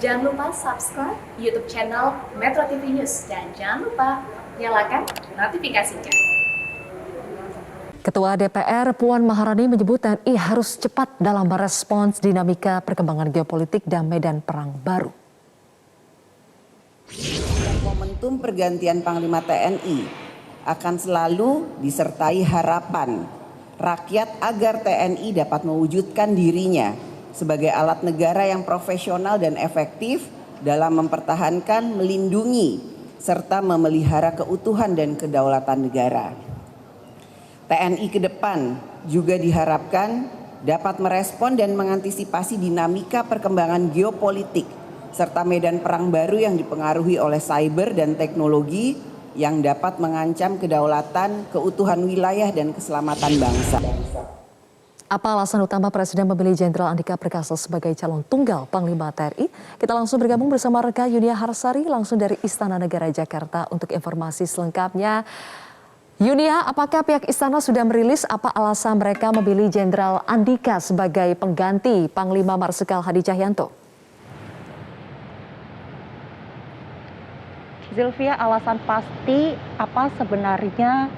Jangan lupa subscribe YouTube channel Metro TV News dan jangan lupa nyalakan notifikasinya. Ketua DPR Puan Maharani menyebut TNI harus cepat dalam merespons dinamika perkembangan geopolitik dan medan perang baru. Momentum pergantian Panglima TNI akan selalu disertai harapan rakyat agar TNI dapat mewujudkan dirinya sebagai alat negara yang profesional dan efektif dalam mempertahankan, melindungi, serta memelihara keutuhan dan kedaulatan negara. TNI ke depan juga diharapkan dapat merespon dan mengantisipasi dinamika perkembangan geopolitik serta medan perang baru yang dipengaruhi oleh cyber dan teknologi yang dapat mengancam kedaulatan, keutuhan wilayah dan keselamatan bangsa. Apa alasan utama Presiden memilih Jenderal Andika Perkasa sebagai calon tunggal Panglima TNI? Kita langsung bergabung bersama rekan Yunia Harsari langsung dari Istana Negara Jakarta untuk informasi selengkapnya. Yunia, apakah pihak istana sudah merilis apa alasan mereka memilih Jenderal Andika sebagai pengganti Panglima Marsikal Hadi Cahyanto? Zilvia, alasan pasti apa sebenarnya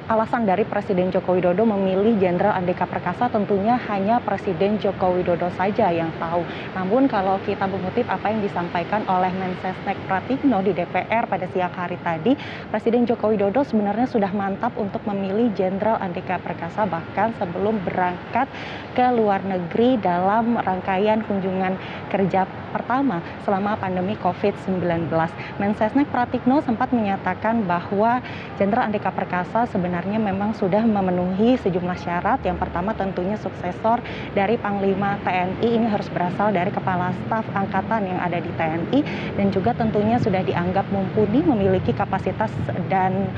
alasan dari Presiden Joko Widodo memilih Jenderal Andika Perkasa? Tentunya hanya Presiden Joko Widodo saja yang tahu. Namun kalau kita mengutip apa yang disampaikan oleh Mensesnek Pratikno di DPR pada siang hari tadi, Presiden Joko Widodo sebenarnya sudah mantap untuk memilih Jenderal Andika Perkasa bahkan sebelum berangkat ke luar negeri dalam rangkaian kunjungan kerja pertama selama pandemi COVID-19. Mensesnek Pratikno sempat menyatakan bahwa Jenderal Andika Perkasa sebenarnya memang sudah memenuhi sejumlah syarat. Yang pertama tentunya suksesor dari Panglima TNI ini harus berasal dari Kepala Staf Angkatan yang ada di TNI dan juga tentunya sudah dianggap mumpuni, memiliki kapasitas dan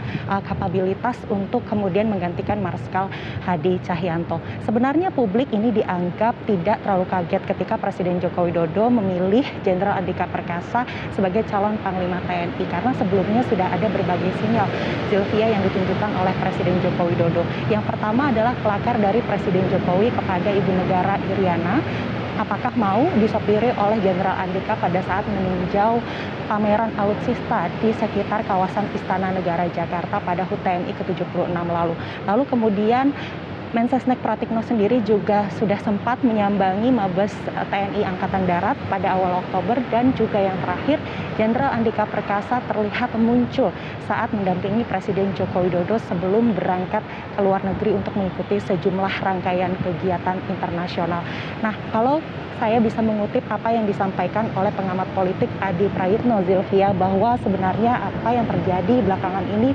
kapabilitas untuk kemudian menggantikan Marsikal Hadi Cahyanto. Sebenarnya publik ini dianggap tidak terlalu kaget ketika Presiden Joko Widodo memilih Jenderal Andika Perkasa sebagai calon Panglima TNI karena sebelumnya sudah ada berbagai sinyal Zilvia yang ditunjukkan oleh Presiden Joko Widodo. Yang pertama adalah kelakar dari Presiden Jokowi kepada Ibu Negara Iriana, apakah mau disopiri oleh Jenderal Andika pada saat meninjau pameran alutsista di sekitar kawasan Istana Negara Jakarta pada HUT TNI ke-76 lalu. Lalu kemudian Mensesnek Pratikno sendiri juga sudah sempat menyambangi Mabes TNI Angkatan Darat pada awal Oktober dan juga yang terakhir Jenderal Andika Perkasa terlihat muncul saat mendampingi Presiden Joko Widodo sebelum berangkat ke luar negeri untuk mengikuti sejumlah rangkaian kegiatan internasional. Nah, kalau saya bisa mengutip apa yang disampaikan oleh pengamat politik Adi Prayitno, Zilvia, bahwa sebenarnya apa yang terjadi belakangan ini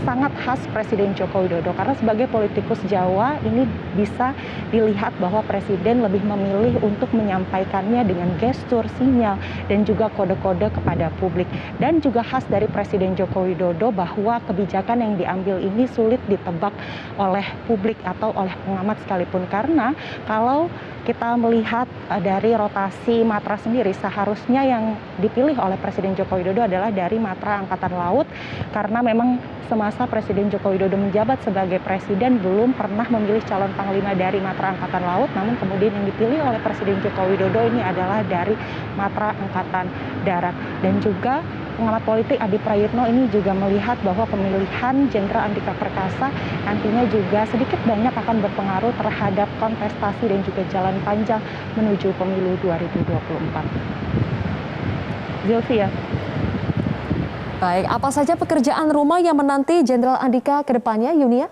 sangat khas Presiden Joko Widodo karena sebagai politikus Jawa ini bisa dilihat bahwa Presiden lebih memilih untuk menyampaikannya dengan gestur, sinyal, dan juga kode-kode kepada publik. Dan juga khas dari Presiden Joko Widodo bahwa kebijakan yang diambil ini sulit ditebak oleh publik atau oleh pengamat sekalipun karena kalau kita melihat dari rotasi matra sendiri seharusnya yang dipilih oleh Presiden Joko Widodo adalah dari matra Angkatan Laut karena memang semasa Presiden Joko Widodo menjabat sebagai presiden belum pernah memilih calon panglima dari matra Angkatan Laut, namun kemudian yang dipilih oleh Presiden Joko Widodo ini adalah dari matra Angkatan Darat. Dan juga pengamat politik Adi Prayitno ini juga melihat bahwa pemilihan Jenderal Andika Perkasa nantinya juga sedikit banyak akan berpengaruh terhadap kontestasi dan juga jalan panjang menuju pemilu 2024. Zilvia. Baik, apa saja pekerjaan rumah yang menanti Jenderal Andika ke depannya, Yunia?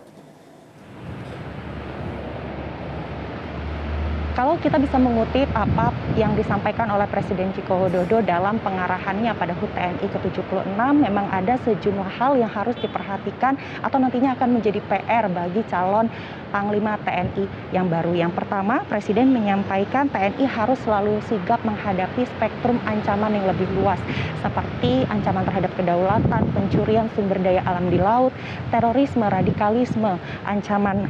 Kalau kita bisa mengutip apa yang disampaikan oleh Presiden Joko Widodo dalam pengarahannya pada HUT TNI ke-76, memang ada sejumlah hal yang harus diperhatikan atau nantinya akan menjadi PR bagi calon Panglima TNI yang baru. Yang pertama, Presiden menyampaikan TNI harus selalu sigap menghadapi spektrum ancaman yang lebih luas, seperti ancaman terhadap kedaulatan, pencurian sumber daya alam di laut, terorisme, radikalisme, ancaman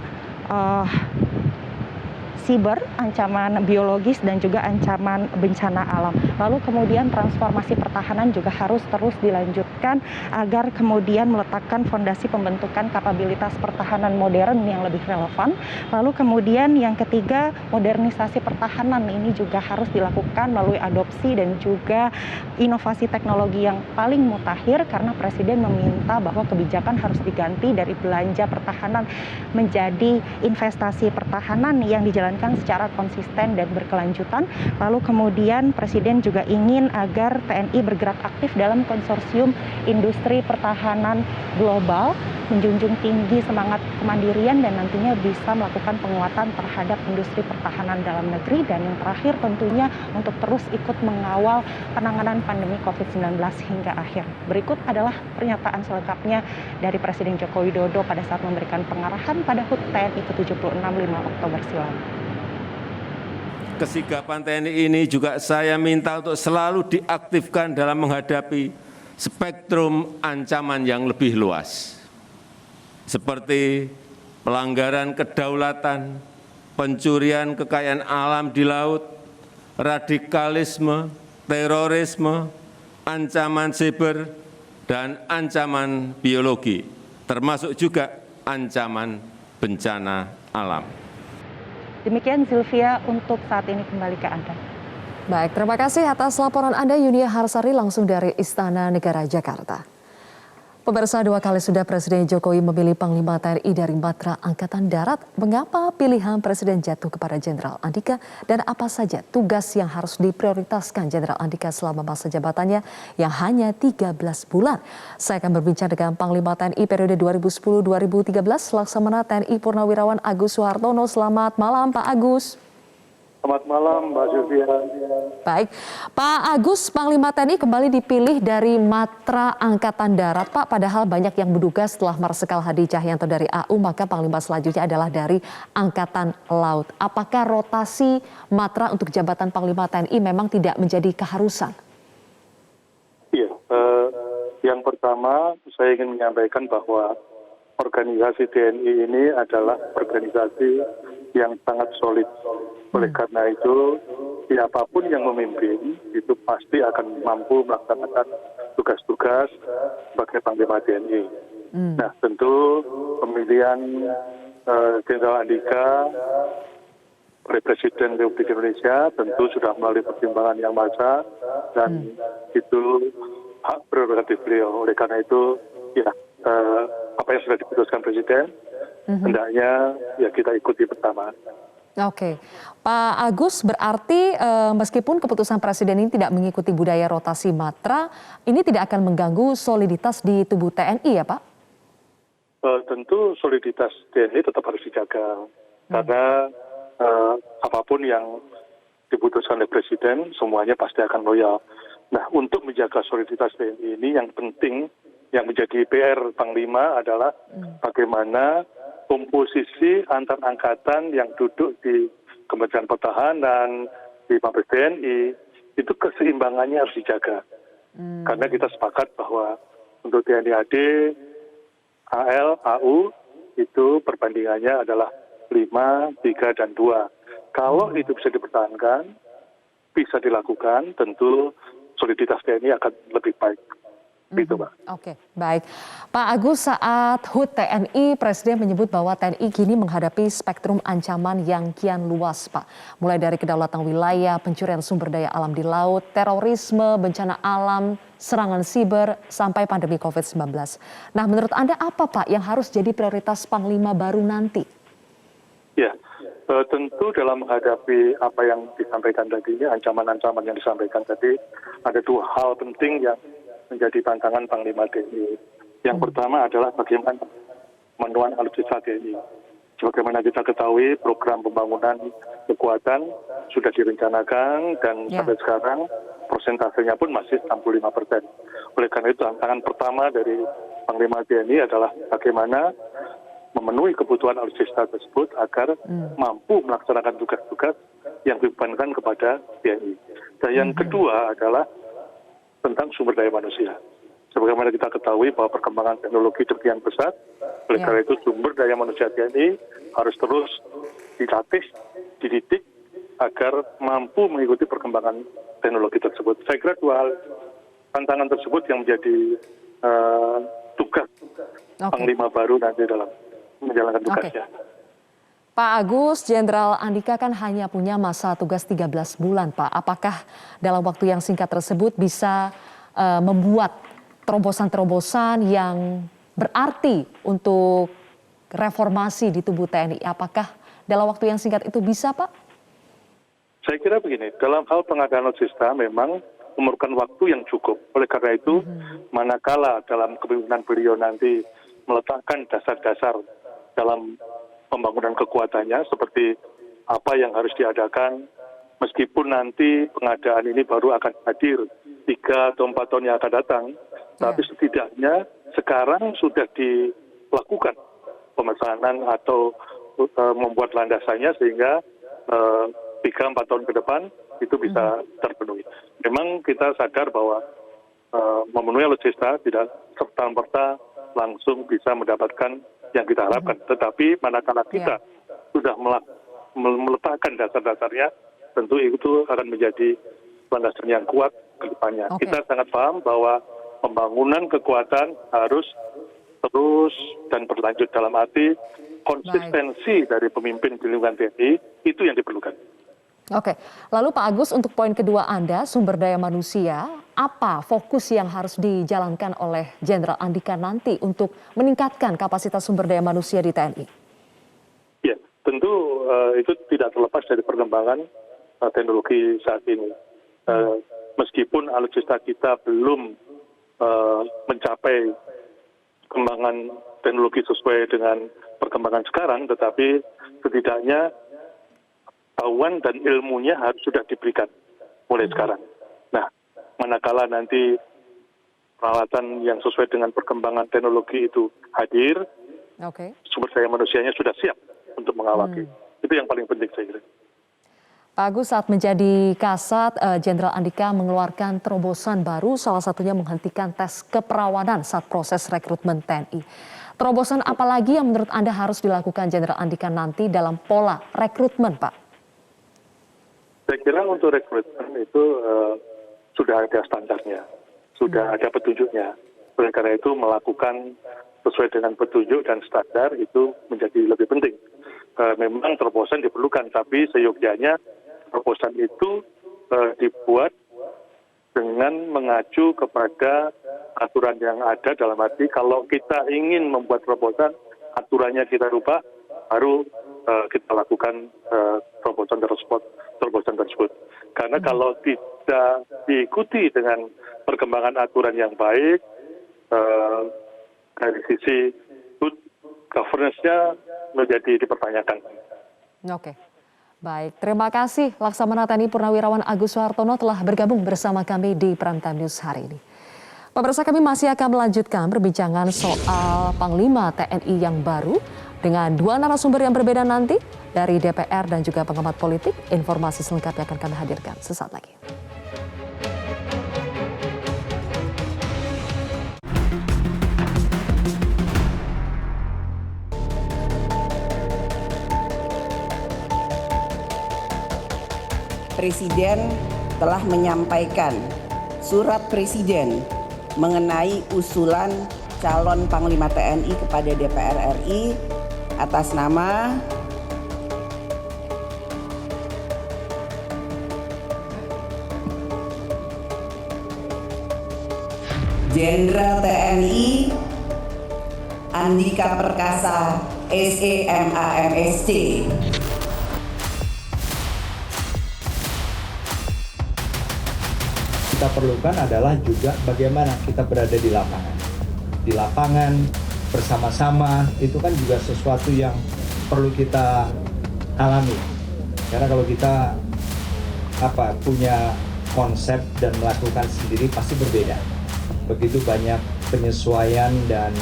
siber, ancaman biologis, dan juga ancaman bencana alam. Lalu kemudian transformasi pertahanan juga harus terus dilanjutkan agar kemudian meletakkan fondasi pembentukan kapabilitas pertahanan modern yang lebih relevan. Lalu kemudian yang ketiga, modernisasi pertahanan ini juga harus dilakukan melalui adopsi dan juga inovasi teknologi yang paling mutakhir, karena Presiden meminta bahwa kebijakan harus diganti dari belanja pertahanan menjadi investasi pertahanan yang dijalankan secara konsisten dan berkelanjutan. Lalu kemudian Presiden juga ingin agar TNI bergerak aktif dalam konsorsium industri pertahanan global, menjunjung tinggi semangat kemandirian dan nantinya bisa melakukan penguatan terhadap industri pertahanan dalam negeri. Dan yang terakhir tentunya untuk terus ikut mengawal penanganan pandemi COVID-19 hingga akhir. Berikut adalah pernyataan selengkapnya dari Presiden Joko Widodo pada saat memberikan pengarahan pada HUT TNI ke-76 5 Oktober silam. Kesigapan TNI ini juga saya minta untuk selalu diaktifkan dalam menghadapi spektrum ancaman yang lebih luas, seperti pelanggaran kedaulatan, pencurian kekayaan alam di laut, radikalisme, terorisme, ancaman siber, dan ancaman biologi, termasuk juga ancaman bencana alam. Demikian Zilvia untuk saat ini, kembali ke Anda. Baik, terima kasih atas laporan Anda Yunia Harsari langsung dari Istana Negara Jakarta. Pemirsa, 2 kali sudah Presiden Jokowi memilih Panglima TNI dari Matra Angkatan Darat. Mengapa pilihan Presiden jatuh kepada Jenderal Andika dan apa saja tugas yang harus diprioritaskan Jenderal Andika selama masa jabatannya yang hanya 13 bulan? Saya akan berbincang dengan Panglima TNI periode 2010-2013, Laksamana TNI Purnawirawan Agus Suhartono. Selamat malam Pak Agus. Selamat malam, Mbak Sylvia. Baik, Pak Agus, Panglima TNI kembali dipilih dari Matra Angkatan Darat, Pak. Padahal banyak yang menduga setelah Marsikal Hadi Cahyanto dari AU, maka Panglima selanjutnya adalah dari Angkatan Laut. Apakah rotasi Matra untuk jabatan Panglima TNI memang tidak menjadi keharusan? Iya, yang pertama saya ingin menyampaikan bahwa organisasi TNI ini adalah organisasi yang sangat solid. Oleh karena itu, siapapun yang memimpin itu pasti akan mampu melaksanakan tugas-tugas sebagai Panglima TNI. Nah, tentu pemilihan Jenderal Andika oleh Presiden Republik Indonesia tentu sudah melalui pertimbangan yang matang dan itu hak prerogatif beliau. Oleh karena itu, ya apa yang sudah diputuskan Presiden, hendaknya ya kita ikuti bersama. Oke, Pak Agus, berarti meskipun keputusan Presiden ini tidak mengikuti budaya rotasi Matra, ini tidak akan mengganggu soliditas di tubuh TNI ya Pak? Tentu soliditas TNI tetap harus dijaga, karena apapun yang diputuskan oleh Presiden, semuanya pasti akan loyal. Nah, untuk menjaga soliditas TNI ini yang penting, yang menjadi PR Panglima adalah bagaimana komposisi antar angkatan yang duduk di Kementerian Pertahanan, di Mabes TNI, itu keseimbangannya harus dijaga. Karena kita sepakat bahwa untuk TNI AD, AL, AU, itu perbandingannya adalah 5, 3, dan 2. Kalau itu bisa dipertahankan, bisa dilakukan, tentu soliditas TNI akan lebih baik. Gitu, Pak. Oke, baik. Pak Agus, saat HUT TNI, Presiden menyebut bahwa TNI kini menghadapi spektrum ancaman yang kian luas, Pak. Mulai dari kedaulatan wilayah, pencurian sumber daya alam di laut, terorisme, bencana alam, serangan siber, sampai pandemi COVID-19. Nah, menurut Anda apa, Pak, yang harus jadi prioritas Panglima baru nanti? Ya, tentu dalam menghadapi apa yang disampaikan tadi, ancaman-ancaman yang disampaikan tadi, ada 2 hal penting yang menjadi tantangan Panglima TNI. Yang pertama adalah bagaimana menuan alutsista TNI. Sebagaimana kita ketahui, program pembangunan kekuatan sudah direncanakan dan sampai sekarang persentasenya pun masih 65%. Oleh karena itu, tantangan pertama dari Panglima TNI adalah bagaimana memenuhi kebutuhan alutsista tersebut agar mampu melaksanakan tugas-tugas yang dibebankan kepada TNI. Dan yang kedua adalah tentang sumber daya manusia. Sebagaimana kita ketahui bahwa perkembangan teknologi demikian pesat, oleh karena itu sumber daya manusia TNI harus terus dilatih, dididik agar mampu mengikuti perkembangan teknologi tersebut. Saya kira dua hal tantangan tersebut yang menjadi tugas Panglima baru nanti dalam menjalankan tugasnya. Pak Agus, Jenderal Andika kan hanya punya masa tugas 13 bulan, Pak. Apakah dalam waktu yang singkat tersebut bisa membuat terobosan-terobosan yang berarti untuk reformasi di tubuh TNI? Apakah dalam waktu yang singkat itu bisa, Pak? Saya kira begini, dalam hal pengadaan alutsista memang memerlukan waktu yang cukup. Oleh karena itu, manakala dalam kepemimpinan beliau nanti meletakkan dasar-dasar dalam pembangunan kekuatannya seperti apa yang harus diadakan, meskipun nanti pengadaan ini baru akan hadir 3 atau 4 tahun yang akan datang, tapi setidaknya sekarang sudah dilakukan pemesanan atau membuat landasannya sehingga 3-4 tahun ke depan itu bisa terpenuhi. Memang kita sadar bahwa memenuhi alutsista tidak serta-merta langsung bisa mendapatkan yang kita harapkan. Tetapi manakala kita sudah meletakkan dasar-dasarnya, tentu itu akan menjadi landasan yang kuat ke depannya. Kita sangat paham bahwa pembangunan kekuatan harus terus dan berlanjut dalam arti konsistensi dari pemimpin di lingkungan TNI itu yang diperlukan. Oke, lalu Pak Agus untuk poin kedua Anda, sumber daya manusia, apa fokus yang harus dijalankan oleh Jenderal Andika nanti untuk meningkatkan kapasitas sumber daya manusia di TNI? Ya, tentu itu tidak terlepas dari perkembangan teknologi saat ini. Meskipun alutsista kita belum mencapai perkembangan teknologi sesuai dengan perkembangan sekarang, tetapi setidaknya pengetahuan dan ilmunya harus sudah diberikan mulai sekarang. Nah, manakala nanti peralatan yang sesuai dengan perkembangan teknologi itu hadir, sumber daya manusianya sudah siap untuk mengawaki. Itu yang paling penting saya kira. Pak Agus, saat menjadi Kasat, Jenderal Andika mengeluarkan terobosan baru, salah satunya menghentikan tes keperawanan saat proses rekrutmen TNI. Terobosan apa lagi yang menurut Anda harus dilakukan Jenderal Andika nanti dalam pola rekrutmen, Pak? Saya kira untuk rekrutmen itu sudah ada standarnya, sudah ada petunjuknya. Oleh karena itu melakukan sesuai dengan petunjuk dan standar itu menjadi lebih penting. Memang terobosan diperlukan, tapi seyogyanya terobosan itu dibuat dengan mengacu kepada aturan yang ada, dalam arti kalau kita ingin membuat terobosan, aturannya kita rubah, baru kita lakukan terobosan tersebut. Karena kalau tidak diikuti dengan perkembangan aturan yang baik, dari sisi good governance-nya menjadi dipertanyakan. Oke, baik. Terima kasih Laksamana TNI Purnawirawan Agus Suhartono telah bergabung bersama kami di Prime Time News hari ini. Pemirsa, kami masih akan melanjutkan perbincangan soal Panglima TNI yang baru dengan 2 narasumber yang berbeda nanti dari DPR dan juga pengamat politik. Informasi selengkapnya akan kami hadirkan sesaat lagi. Presiden telah menyampaikan surat Presiden mengenai usulan calon Panglima TNI kepada DPR RI atas nama Jenderal TNI Andika Perkasa SEMAMSC. Kita perlukan adalah juga bagaimana kita berada di lapangan. Di lapangan bersama-sama itu kan juga sesuatu yang perlu kita alami. Karena kalau kita punya konsep dan melakukan sendiri pasti berbeda. Begitu banyak penyesuaian dan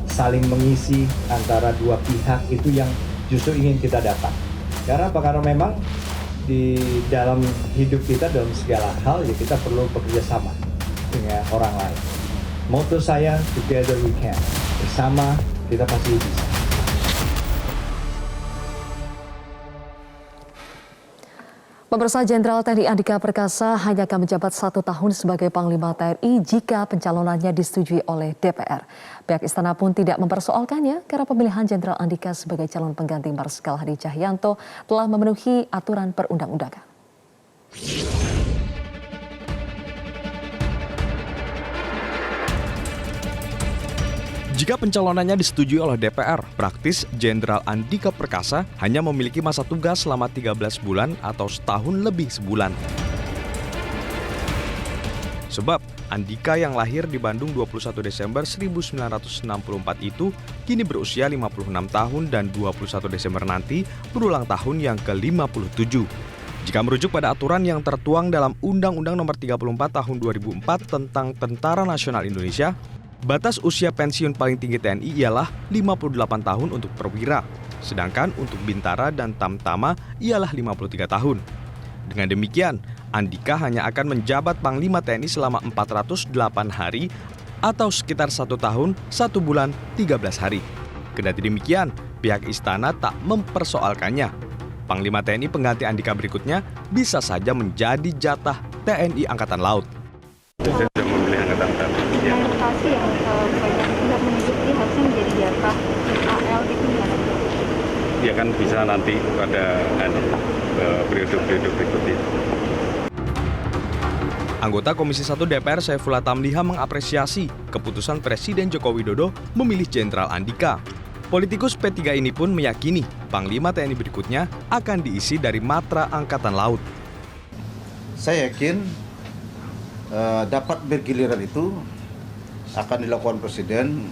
saling mengisi antara dua pihak itu yang justru ingin kita dapat. Karena memang di dalam hidup kita, dalam segala hal, ya kita perlu bekerja sama dengan orang lain. Motto saya, together we can. Bersama kita pasti bisa. Pemirsa, Jenderal TNI Andika Perkasa hanya akan menjabat 1 tahun sebagai Panglima TNI jika pencalonannya disetujui oleh DPR. Pihak istana pun tidak mempersoalkannya karena pemilihan Jenderal Andika sebagai calon pengganti Marsikal Hadi Cahyanto telah memenuhi aturan perundang-undangan. Jika pencalonannya disetujui oleh DPR, praktis Jenderal Andika Perkasa hanya memiliki masa tugas selama 13 bulan atau setahun lebih sebulan. Sebab Andika yang lahir di Bandung 21 Desember 1964 itu kini berusia 56 tahun dan 21 Desember nanti berulang tahun yang ke-57. Jika merujuk pada aturan yang tertuang dalam Undang-Undang Nomor 34 Tahun 2004 tentang Tentara Nasional Indonesia, batas usia pensiun paling tinggi TNI ialah 58 tahun untuk perwira, sedangkan untuk bintara dan tamtama ialah 53 tahun. Dengan demikian, Andika hanya akan menjabat Panglima TNI selama 408 hari atau sekitar 1 tahun, 1 bulan, 13 hari. Kendati demikian, pihak istana tak mempersoalkannya. Panglima TNI pengganti Andika berikutnya bisa saja menjadi jatah TNI Angkatan Laut. Mayoritas yang banyak tidak menyebutnya harusnya menjadi jatah AL itu gimana? Ya kan bisa nanti pada periode-periode berikutnya. Anggota Komisi 1 DPR Saifullah Tamliha mengapresiasi keputusan Presiden Joko Widodo memilih Jenderal Andika. Politikus P3 ini pun meyakini Panglima TNI berikutnya akan diisi dari matra Angkatan Laut. Saya yakin dapat bergiliran itu akan dilakukan Presiden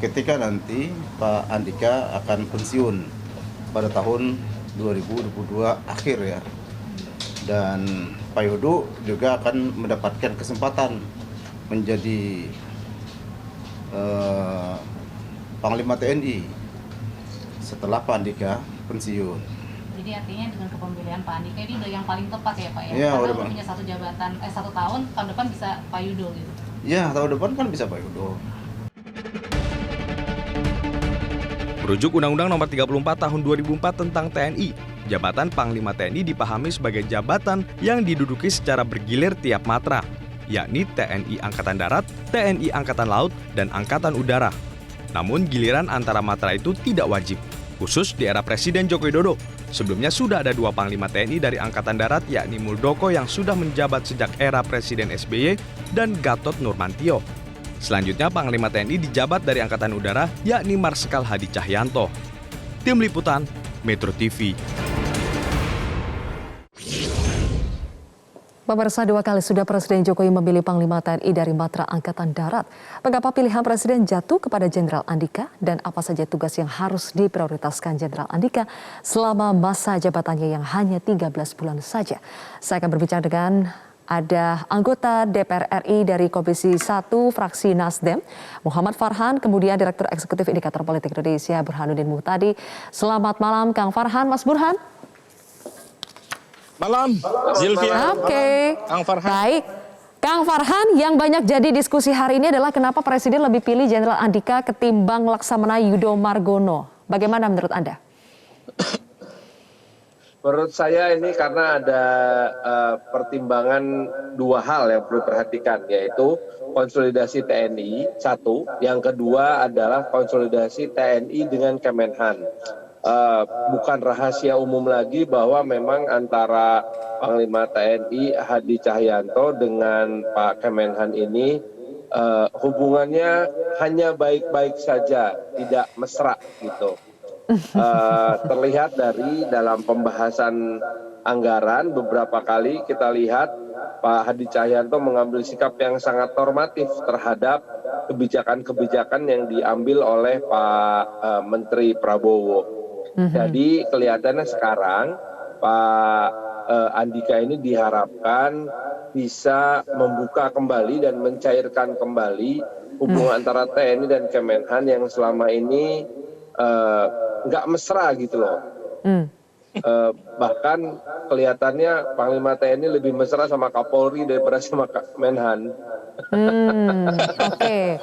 ketika nanti Pak Andika akan pensiun pada tahun 2022 akhir ya. Dan Pak Yudo juga akan mendapatkan kesempatan menjadi Panglima TNI setelah Pak Andika pensiun. Jadi artinya dengan kepemilihan Pak Andika ini udah yang paling tepat ya Pak ya? Ya, karena udah punya satu tahun depan bisa Pak Yudo gitu. Ya, tahun depan kan bisa Pak Yudo. Merujuk Undang-Undang Nomor 34 Tahun 2004 tentang TNI, jabatan Panglima TNI dipahami sebagai jabatan yang diduduki secara bergilir tiap matra, yakni TNI Angkatan Darat, TNI Angkatan Laut, dan Angkatan Udara. Namun giliran antara matra itu tidak wajib, khusus di era Presiden Joko Widodo. Sebelumnya sudah ada 2 Panglima TNI dari Angkatan Darat, yakni Muldoko yang sudah menjabat sejak era Presiden SBY dan Gatot Nurmantio. Selanjutnya Panglima TNI dijabat dari Angkatan Udara, yakni Marsikal Hadi Cahyanto. Tim Liputan, Metro TV. Pemirsa, 2 kali sudah Presiden Jokowi memilih Panglima TNI dari matra Angkatan Darat. Mengapa pilihan Presiden jatuh kepada Jenderal Andika dan apa saja tugas yang harus diprioritaskan Jenderal Andika selama masa jabatannya yang hanya 13 bulan saja? Saya akan berbincang dengan ada anggota DPR RI dari Komisi 1 Fraksi Nasdem, Muhammad Farhan, kemudian Direktur Eksekutif Indikator Politik Indonesia, Burhanuddin Muhtadi. Selamat malam Kang Farhan, Mas Burhan. Malam, Zilvia. Oke. Kang Farhan. Baik. Kang Farhan, yang banyak jadi diskusi hari ini adalah kenapa Presiden lebih pilih Jenderal Andika ketimbang Laksamana Yudo Margono. Bagaimana menurut Anda? Menurut saya ini karena ada pertimbangan 2 hal yang perlu diperhatikan, yaitu konsolidasi TNI, 1. Yang kedua adalah konsolidasi TNI dengan Kemenhan. Bukan rahasia umum lagi bahwa memang antara Panglima TNI Hadi Cahyanto dengan Pak Kemenhan ini hubungannya hanya baik-baik saja, tidak mesra gitu. Terlihat dari dalam pembahasan anggaran beberapa kali kita lihat Pak Hadi Cahyanto mengambil sikap yang sangat normatif terhadap kebijakan-kebijakan yang diambil oleh Pak Menteri Prabowo. Jadi kelihatannya sekarang Pak Andika ini diharapkan bisa membuka kembali dan mencairkan kembali hubungan antara TNI dan Kemenhan yang selama ini nggak mesra gitu loh. Bahkan kelihatannya Panglima TNI lebih mesra sama Kapolri daripada sama Kemenhan. Oke.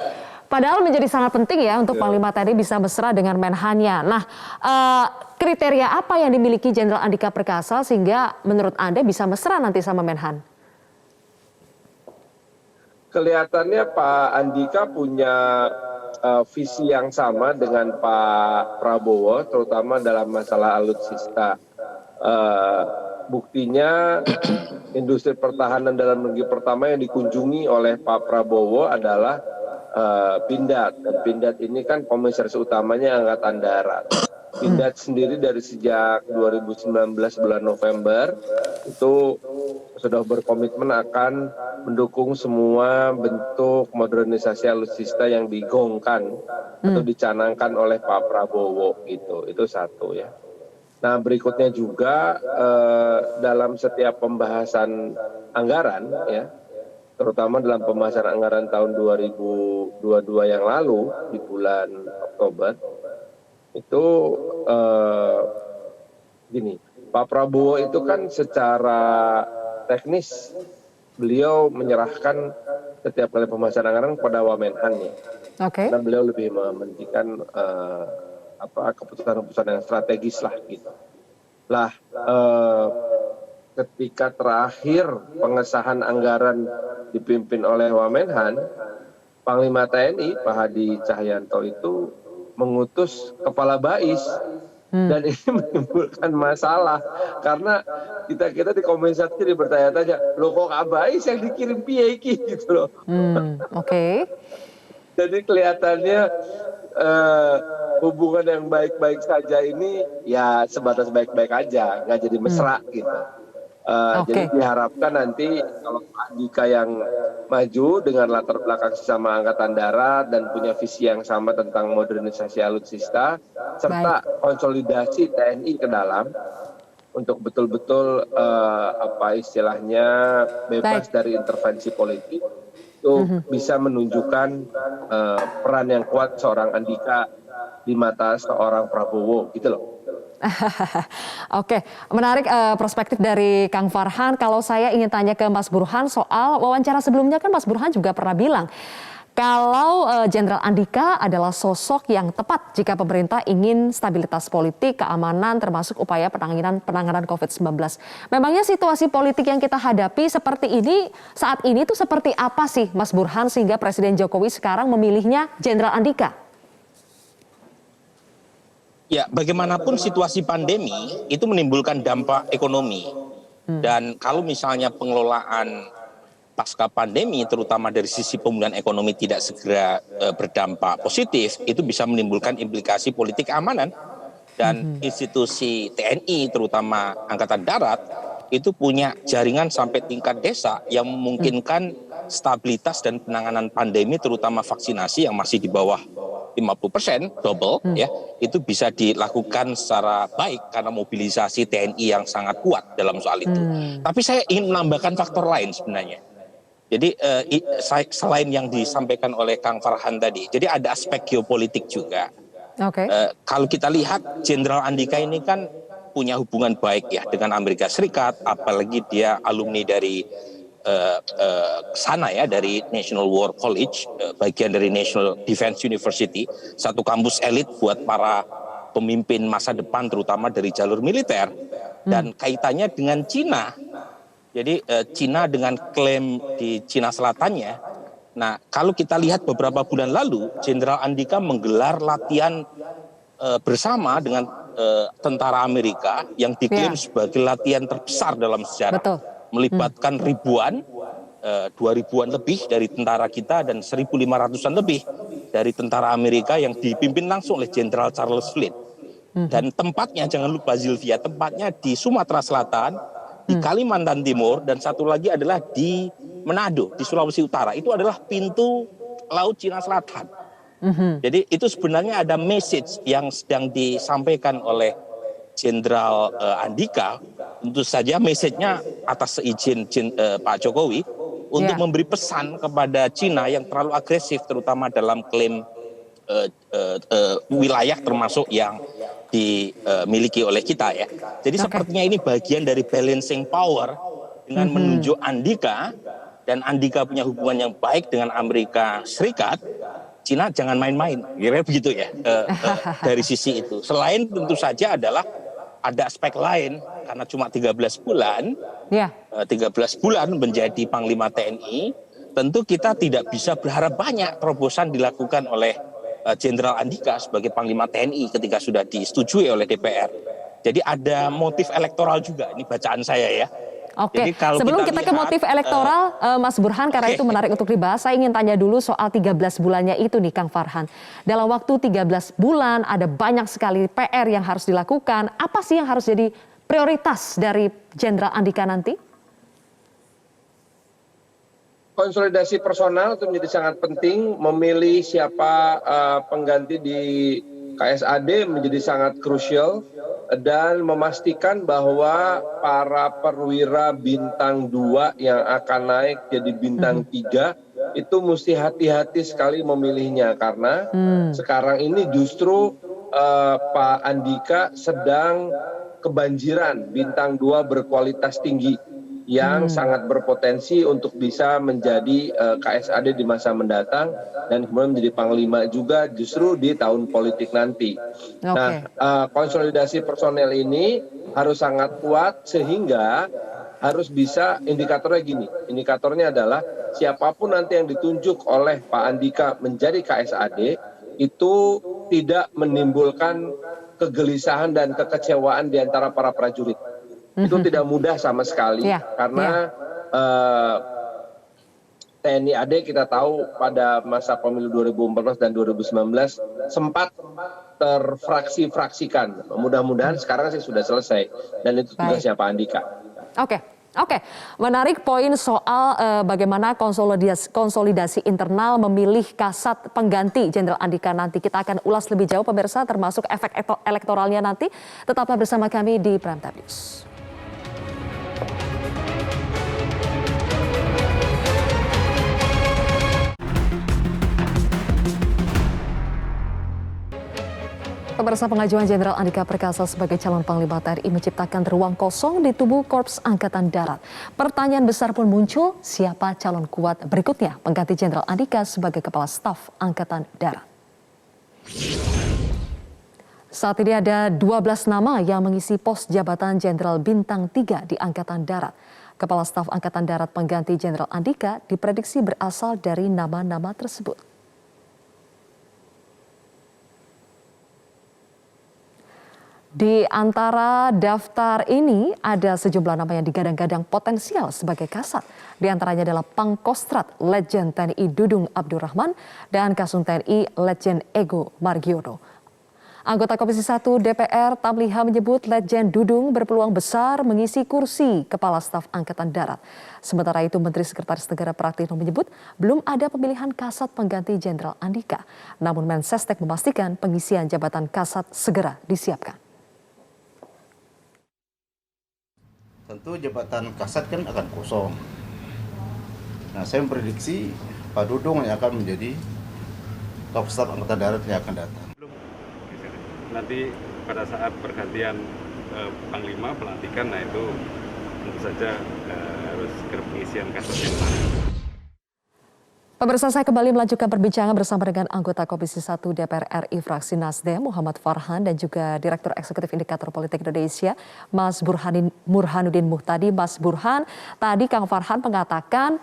Padahal menjadi sangat penting ya untuk Panglima TNI bisa mesra dengan Menhannya. Nah, kriteria apa yang dimiliki Jenderal Andika Perkasa sehingga menurut Anda bisa mesra nanti sama Menhan? Kelihatannya Pak Andika punya visi yang sama dengan Pak Prabowo, terutama dalam masalah alutsista. Buktinya industri pertahanan dalam negeri pertama yang dikunjungi oleh Pak Prabowo adalah Pindad. Dan Pindad ini kan komisaris utamanya Angkatan Darat. Pindad sendiri dari sejak 2019 bulan November itu sudah berkomitmen akan mendukung semua bentuk modernisasi alutsista yang digaungkan atau dicanangkan oleh Pak Prabowo gitu. Itu satu ya. Nah berikutnya juga dalam setiap pembahasan anggaran ya, terutama dalam pembahasan anggaran tahun 2022 yang lalu di bulan Oktober itu gini, Pak Prabowo itu kan secara teknis beliau menyerahkan setiap kali pembahasan anggaran kepada Wamenhan ya. Karena beliau lebih mementingkan keputusan-keputusan yang strategis lah gitu. Lah ketika terakhir pengesahan anggaran dipimpin oleh Wamenhan, Panglima TNI Pak Hadi Cahyanto itu mengutus kepala bais dan ini menimbulkan masalah karena kita di Komisi 1 jadi bertanya-tanya, loh kok Bais yang dikirim piye iki gitu loh. Jadi kelihatannya hubungan yang baik-baik saja ini ya sebatas baik-baik aja, nggak jadi mesra gitu. Jadi diharapkan nanti kalau Pak Andika yang maju dengan latar belakang sesama Angkatan Darat dan punya visi yang sama tentang modernisasi alutsista serta konsolidasi TNI ke dalam untuk betul-betul istilahnya bebas dari intervensi politik itu bisa menunjukkan peran yang kuat seorang Andika di mata seorang Prabowo gitu loh. Oke, menarik perspektif dari Kang Farhan. Kalau saya ingin tanya ke Mas Burhan soal wawancara sebelumnya kan Mas Burhan juga pernah bilang kalau Jenderal Andika adalah sosok yang tepat jika pemerintah ingin stabilitas politik, keamanan, termasuk upaya penanganan COVID-19. Memangnya situasi politik yang kita hadapi seperti ini, saat ini tuh seperti apa sih Mas Burhan sehingga Presiden Jokowi sekarang memilihnya Jenderal Andika? Ya, bagaimanapun situasi pandemi itu menimbulkan dampak ekonomi. Dan kalau misalnya pengelolaan pasca pandemi, terutama dari sisi pemulihan ekonomi tidak segera berdampak positif, itu bisa menimbulkan implikasi politik keamanan. Dan institusi TNI, terutama Angkatan Darat, itu punya jaringan sampai tingkat desa yang memungkinkan stabilitas dan penanganan pandemi, terutama vaksinasi yang masih di bawah 50% double ya, itu bisa dilakukan secara baik karena mobilisasi TNI yang sangat kuat dalam soal itu. Tapi saya ingin menambahkan faktor lain sebenarnya. Jadi selain yang disampaikan oleh Kang Farhan tadi, jadi ada aspek geopolitik juga. Kalau kita lihat Jenderal Andika ini kan punya hubungan baik ya dengan Amerika Serikat, apalagi dia alumni dari sana ya, dari National War College, bagian dari National Defense University, satu kampus elit buat para pemimpin masa depan terutama dari jalur militer. Dan kaitannya dengan Cina, jadi Cina dengan klaim di Cina Selatannya. Nah kalau kita lihat beberapa bulan lalu Jenderal Andika menggelar latihan bersama dengan tentara Amerika yang diklaim sebagai latihan terbesar dalam sejarah. Melibatkan ribuan, 2.000-an lebih dari tentara kita dan 1.500-an lebih dari tentara Amerika yang dipimpin langsung oleh Jenderal Charles Fleet. Dan tempatnya, jangan lupa Zilvia, tempatnya di Sumatera Selatan, di Kalimantan Timur, dan satu lagi adalah di Manado, di Sulawesi Utara. Itu adalah pintu Laut Cina Selatan. Jadi itu sebenarnya ada message yang sedang disampaikan oleh Jenderal Andika, tentu saja message-nya atas seizin Pak Jokowi untuk memberi pesan kepada Cina yang terlalu agresif, terutama dalam klaim wilayah termasuk yang dimiliki oleh kita ya. Jadi sepertinya ini bagian dari balancing power dengan menunjuk Andika, dan Andika punya hubungan yang baik dengan Amerika Serikat. Cina jangan main-main, kira begitu ya dari sisi itu. Selain tentu saja adalah ada aspek lain karena cuma 13 bulan, 13 bulan menjadi Panglima TNI, tentu kita tidak bisa berharap banyak terobosan dilakukan oleh Jenderal Andika sebagai Panglima TNI ketika sudah disetujui oleh DPR. Jadi ada motif elektoral juga, ini bacaan saya ya. Oke, jadi kalau sebelum kita ke motif elektoral, Mas Burhan, karena itu menarik untuk dibahas, saya ingin tanya dulu soal 13 bulannya itu nih Kang Farhan. Dalam waktu 13 bulan ada banyak sekali PR yang harus dilakukan. Apa sih yang harus jadi prioritas dari Jenderal Andika nanti? Konsolidasi personal itu menjadi sangat penting, memilih siapa pengganti di KSAD menjadi sangat krusial, dan memastikan bahwa para perwira bintang 2 yang akan naik jadi bintang 3 itu mesti hati-hati sekali memilihnya, karena sekarang ini justru Pak Andika sedang kebanjiran bintang 2 berkualitas tinggi yang sangat berpotensi untuk bisa menjadi KSAD di masa mendatang dan kemudian menjadi Panglima juga justru di tahun politik nanti. Nah, konsolidasi personel ini harus sangat kuat sehingga harus bisa, indikatornya gini, indikatornya adalah siapapun nanti yang ditunjuk oleh Pak Andika menjadi KSAD itu tidak menimbulkan kegelisahan dan kekecewaan di antara para prajurit. Itu tidak mudah sama sekali, karena TNI AD kita tahu pada masa pemilu 2014 dan 2019 sempat terfraksi-fraksikan. Mudah-mudahan sekarang sih sudah selesai, dan itu tugasnya Pak Andika. Oke, menarik poin soal bagaimana konsolidasi internal memilih kasat pengganti Jenderal Andika nanti. Kita akan ulas lebih jauh pemirsa, termasuk efek elektoralnya nanti. Tetaplah bersama kami di Prime Time News. Pemirsa, pengajuan Jenderal Andika Perkasa sebagai calon Panglima TNI menciptakan ruang kosong di tubuh Korps Angkatan Darat. Pertanyaan besar pun muncul, siapa calon kuat berikutnya pengganti Jenderal Andika sebagai Kepala Staf Angkatan Darat. Saat ini ada 12 nama yang mengisi pos jabatan Jenderal Bintang 3 di Angkatan Darat. Kepala Staf Angkatan Darat pengganti Jenderal Andika diprediksi berasal dari nama-nama tersebut. Di antara daftar ini ada sejumlah nama yang digadang-gadang potensial sebagai kasat. Di antaranya adalah Pangkostrat Letjen TNI Dudung Abdurrahman dan Kasum TNI Letjen Ego Margiono. Anggota Komisi 1 DPR Tamliha menyebut Letjen Dudung berpeluang besar mengisi kursi Kepala Staf Angkatan Darat. Sementara itu Menteri Sekretaris Negara Pratikno menyebut belum ada pemilihan kasat pengganti Jenderal Andika. Namun Mensesnek memastikan pengisian jabatan kasat segera disiapkan. Tentu jabatan kasat kan akan kosong. Nah, saya memprediksi Pak Dudung yang akan menjadi Kepala Staf Angkatan Darat yang akan datang. Nanti pada saat pergantian Panglima pelantikan, nah itu tentu saja harus segera pengisian kasat yang mana. Pemirsa, saya kembali melanjutkan perbincangan bersama dengan anggota Komisi 1 DPR RI fraksi Nasdem Muhammad Farhan dan juga Direktur Eksekutif Indikator Politik Indonesia Mas Burhanuddin Muhtadi. Mas Burhan, tadi Kang Farhan mengatakan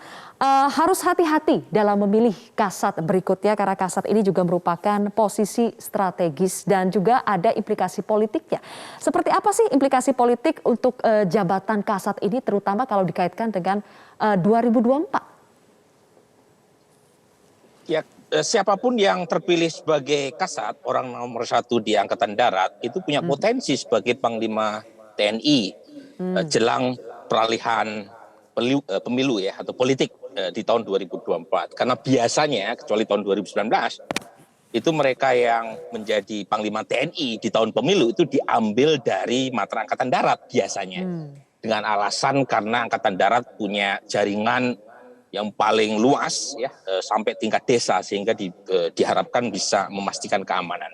harus hati-hati dalam memilih kasat berikutnya karena kasat ini juga merupakan posisi strategis dan juga ada implikasi politiknya. Seperti apa sih implikasi politik untuk jabatan kasat ini terutama kalau dikaitkan dengan 2024? Ya, siapapun yang terpilih sebagai kasat, orang nomor 1 di Angkatan Darat, itu punya potensi sebagai Panglima TNI jelang peralihan pemilu ya atau politik di tahun 2024. Karena biasanya, kecuali tahun 2019, itu mereka yang menjadi Panglima TNI di tahun pemilu itu diambil dari matra Angkatan Darat biasanya. Dengan alasan karena Angkatan Darat punya jaringan yang paling luas ya sampai tingkat desa sehingga diharapkan bisa memastikan keamanan.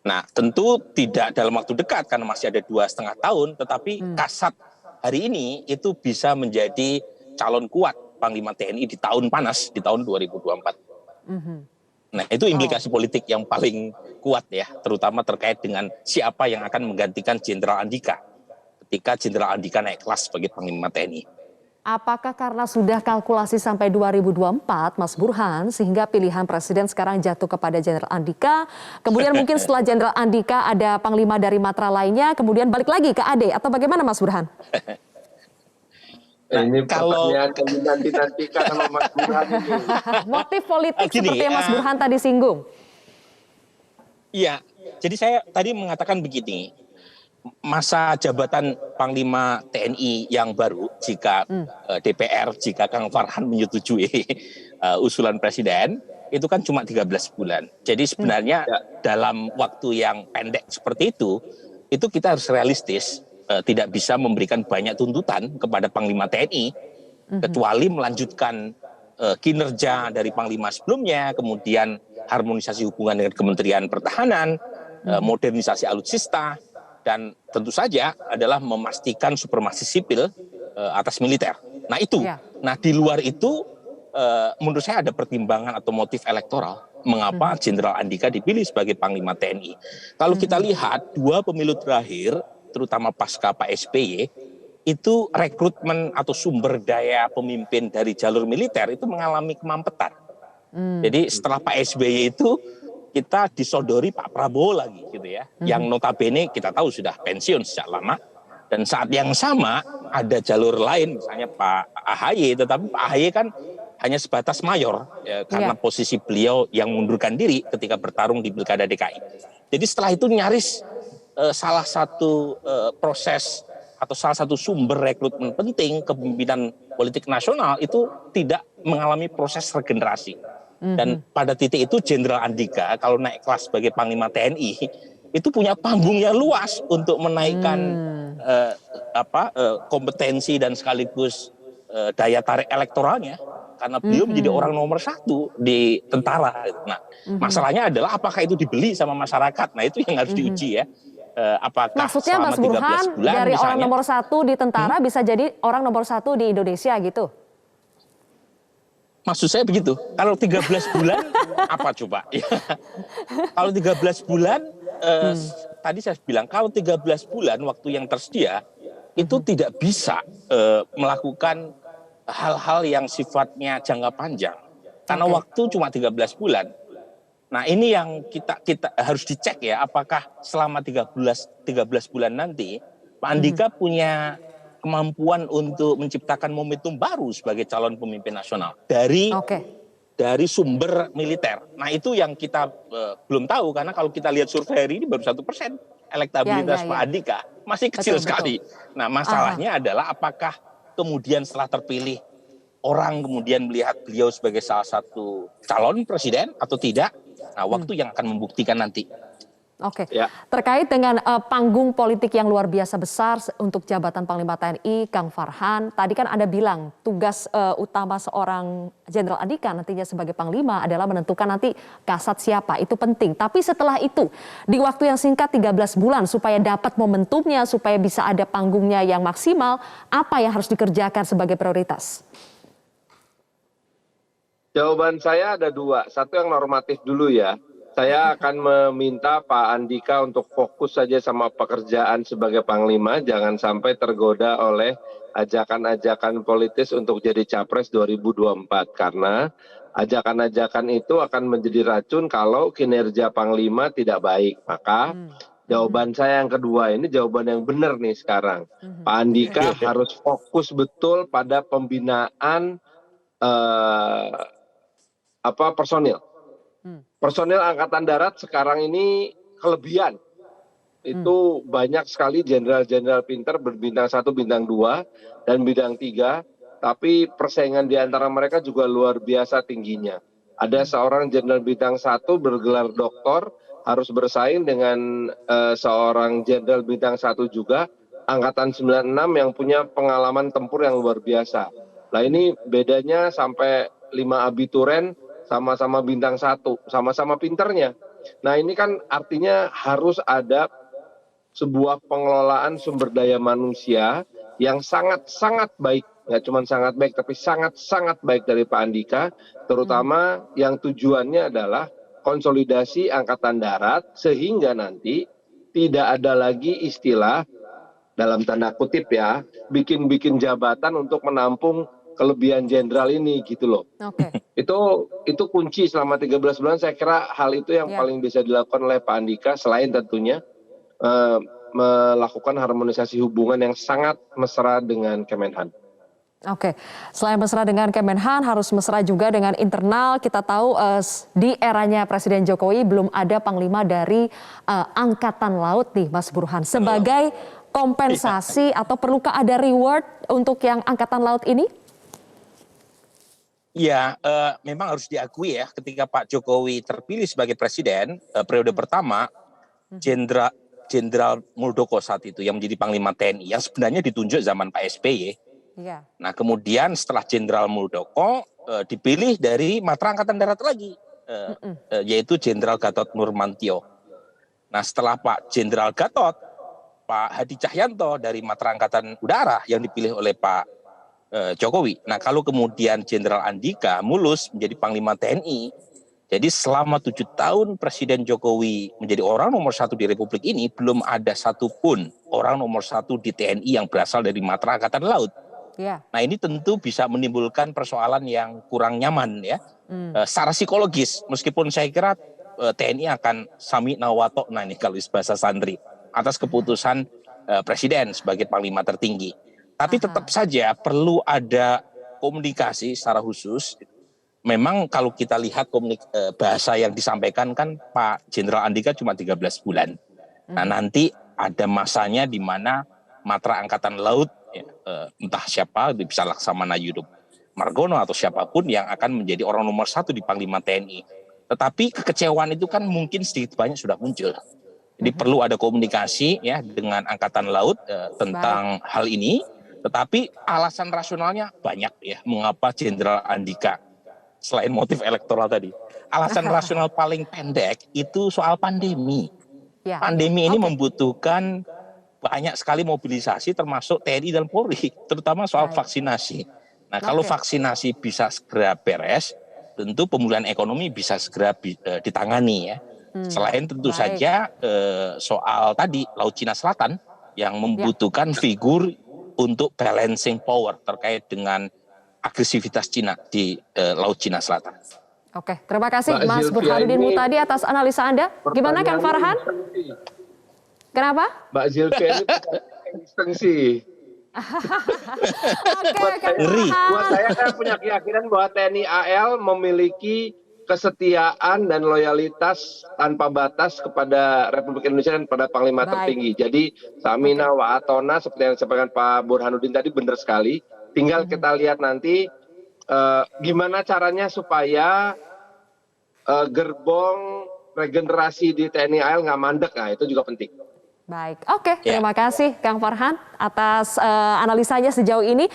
Nah, tentu tidak dalam waktu dekat karena masih ada 2,5 tahun, tetapi kasat hari ini itu bisa menjadi calon kuat Panglima TNI di tahun panas di tahun 2024. Nah, itu implikasi politik yang paling kuat ya, terutama terkait dengan siapa yang akan menggantikan Jenderal Andika ketika Jenderal Andika naik kelas sebagai Panglima TNI. Apakah karena sudah kalkulasi sampai 2024, Mas Burhan, sehingga pilihan presiden sekarang jatuh kepada Jenderal Andika, kemudian mungkin setelah Jenderal Andika ada panglima dari matra lainnya, kemudian balik lagi ke AD, atau bagaimana Mas Burhan? Ini pertanyaan yang dinantikan sama Mas Burhan ini. Motif politik seperti yang Mas Burhan tadi singgung. Iya, jadi saya tadi mengatakan begini, masa jabatan Panglima TNI yang baru jika DPR, jika Kang Farhan menyetujui usulan Presiden, itu kan cuma 13 bulan. Jadi sebenarnya dalam waktu yang pendek seperti itu kita harus realistis, tidak bisa memberikan banyak tuntutan kepada Panglima TNI, kecuali melanjutkan kinerja dari Panglima sebelumnya, kemudian harmonisasi hubungan dengan Kementerian Pertahanan, modernisasi alutsista, dan tentu saja adalah memastikan supremasi sipil atas militer. Nah itu, nah di luar itu menurut saya ada pertimbangan atau motif elektoral mengapa Jenderal Andika dipilih sebagai Panglima TNI. Kalau kita lihat 2 pemilu terakhir, terutama pasca Pak SBY, itu rekrutmen atau sumber daya pemimpin dari jalur militer itu mengalami kemampetan. Jadi setelah Pak SBY itu kita disodori Pak Prabowo lagi gitu ya, yang notabene kita tahu sudah pensiun sejak lama, dan saat yang sama ada jalur lain misalnya Pak AHY, tetapi Pak AHY kan hanya sebatas mayor ya, karena posisi beliau yang mengundurkan diri ketika bertarung di Pilkada DKI. Jadi setelah itu nyaris salah satu proses atau salah satu sumber rekrutmen penting kepemimpinan politik nasional itu tidak mengalami proses regenerasi. Dan pada titik itu Jenderal Andika kalau naik kelas sebagai Panglima TNI itu punya panggung yang luas untuk menaikkan kompetensi dan sekaligus daya tarik elektoralnya, karena beliau menjadi orang nomor 1 di tentara. Nah, masalahnya adalah apakah itu dibeli sama masyarakat? Nah, itu yang harus diuji ya. Apakah maksudnya Mas Burhan dari misalnya, orang nomor 1 di tentara bisa jadi orang nomor 1 di Indonesia gitu? Maksud saya begitu. Kalau 13 bulan apa coba? Kalau 13 bulan tadi saya bilang kalau 13 bulan waktu yang tersedia itu tidak bisa melakukan hal-hal yang sifatnya jangka panjang. Karena waktu cuma 13 bulan. Nah, ini yang kita harus dicek ya, apakah selama 13 bulan nanti Pak Andika punya kemampuan untuk menciptakan momentum baru sebagai calon pemimpin nasional dari sumber militer. Nah, itu yang kita belum tahu, karena kalau kita lihat survei hari ini baru 1% elektabilitas Pak Andika, masih kecil sekali. Nah, masalahnya adalah apakah kemudian setelah terpilih orang kemudian melihat beliau sebagai salah satu calon presiden atau tidak. Nah, waktu yang akan membuktikan nanti. Terkait dengan panggung politik yang luar biasa besar untuk jabatan Panglima TNI, Kang Farhan, tadi kan Anda bilang tugas utama seorang Jenderal Andika nantinya sebagai Panglima adalah menentukan nanti kasat siapa, itu penting. Tapi setelah itu, di waktu yang singkat 13 bulan supaya dapat momentumnya, supaya bisa ada panggungnya yang maksimal, apa yang harus dikerjakan sebagai prioritas? Jawaban saya ada 2, satu yang normatif dulu ya. Saya akan meminta Pak Andika untuk fokus saja sama pekerjaan sebagai Panglima, jangan sampai tergoda oleh ajakan-ajakan politis untuk jadi Capres 2024. Karena ajakan-ajakan itu akan menjadi racun kalau kinerja Panglima tidak baik. Maka jawaban saya yang kedua, ini jawaban yang benar nih sekarang. Pak Andika harus fokus betul pada pembinaan personil. Personil Angkatan Darat sekarang ini kelebihan. Itu banyak sekali jenderal-jenderal pintar berbintang 1, bintang 2, dan bintang 3. Tapi persaingan di antara mereka juga luar biasa tingginya. Ada seorang jenderal bintang 1 bergelar doktor, harus bersaing dengan seorang jenderal bintang 1 juga, Angkatan 96 yang punya pengalaman tempur yang luar biasa. Nah, ini bedanya sampai 5 abituren, sama-sama bintang 1, sama-sama pinternya. Nah, ini kan artinya harus ada sebuah pengelolaan sumber daya manusia yang sangat-sangat baik. Nggak cuma sangat baik, tapi sangat-sangat baik dari Pak Andika, terutama yang tujuannya adalah konsolidasi Angkatan Darat sehingga nanti tidak ada lagi istilah dalam tanda kutip ya, bikin-bikin jabatan untuk menampung kelebihan jenderal ini gitu loh. Oke. Itu kunci selama 13 bulan, saya kira hal itu yang paling bisa dilakukan oleh Pak Andika selain tentunya melakukan harmonisasi hubungan yang sangat mesra dengan Kemenhan. Oke, selain mesra dengan Kemenhan, harus mesra juga dengan internal. Kita tahu di eranya Presiden Jokowi belum ada panglima dari Angkatan Laut nih, Mas Burhan. Sebagai kompensasi atau perlukah ada reward untuk yang Angkatan Laut ini? Ya, memang harus diakui ya, ketika Pak Jokowi terpilih sebagai presiden periode pertama, Jenderal Muldoko saat itu yang menjadi Panglima TNI, yang sebenarnya ditunjuk zaman Pak SBY. Ya. Nah, kemudian setelah Jenderal Muldoko dipilih dari Matra Angkatan Darat lagi, yaitu Jenderal Gatot Nurmantio. Nah, setelah Pak Jenderal Gatot, Pak Hadi Cahyanto dari Matra Angkatan Udara yang dipilih oleh Pak Jokowi. Nah, kalau kemudian Jenderal Andika mulus menjadi Panglima TNI, jadi selama 7 tahun Presiden Jokowi menjadi orang nomor 1 di Republik ini, belum ada satupun orang nomor 1 di TNI yang berasal dari Matra Angkatan Laut. Ya. Nah, ini tentu bisa menimbulkan persoalan yang kurang nyaman ya, secara psikologis. Meskipun saya kira TNI akan sami'na wa ta'na nih kalau bahasa santri atas keputusan Presiden sebagai Panglima tertinggi. Tapi tetap saja perlu ada komunikasi secara khusus. Memang kalau kita lihat bahasa yang disampaikan kan Pak Jenderal Andika cuma 13 bulan. Nah, nanti ada masanya di mana Matra Angkatan Laut, entah siapa, bisa Laksamana Yudho Margono atau siapapun yang akan menjadi orang nomor 1 di Panglima TNI. Tetapi kekecewaan itu kan mungkin sedikit banyak sudah muncul. Jadi perlu ada komunikasi ya dengan Angkatan Laut tentang hal ini. Tetapi alasan rasionalnya banyak ya, mengapa Jenderal Andika selain motif elektoral tadi. Alasan rasional paling pendek itu soal pandemi. Ya. Pandemi ini membutuhkan banyak sekali mobilisasi termasuk TNI dan Polri, terutama soal vaksinasi. Nah, kalau vaksinasi bisa segera beres, tentu pemulihan ekonomi bisa segera ditangani ya. Selain tentu saja soal tadi Laut Cina Selatan yang membutuhkan figur untuk balancing power terkait dengan agresivitas Cina di Laut Cina Selatan. Oke, terima kasih Mas Burhanuddin Muhtadi atas analisa Anda. Gimana Kang Farhan? Kenapa? Mbak Zilvia ini ekstensi. Buat saya kan punya keyakinan bahwa TNI AL memiliki kesetiaan dan loyalitas tanpa batas kepada Republik Indonesia dan pada Panglima tertinggi. Jadi samina wa atona seperti yang disampaikan Pak Burhanuddin tadi benar sekali. Tinggal kita lihat nanti gimana caranya supaya gerbong regenerasi di TNI AL nggak mandek. Nah, itu juga penting. Baik, oke. Terima kasih Kang Farhan atas analisanya sejauh ini.